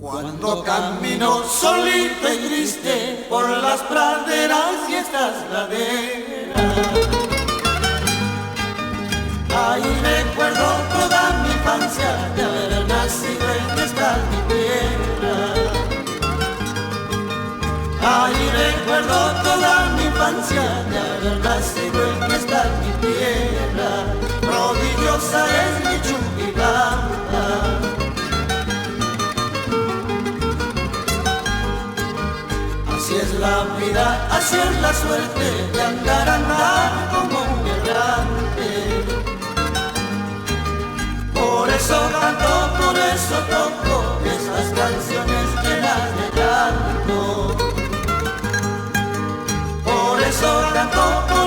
Cuando camino solito y triste por las praderas y estas laderas, ahí recuerdo toda mi infancia de haber nacido en esta mi tierra. Ahí recuerdo toda mi infancia de haber nacido en esta mi tierra. Prodigiosa es mi Chuquibamba. Así es la vida, así es la suerte de andar como un errante. Por eso canto, por eso toco esas canciones llenas de llanto. Por eso canto, por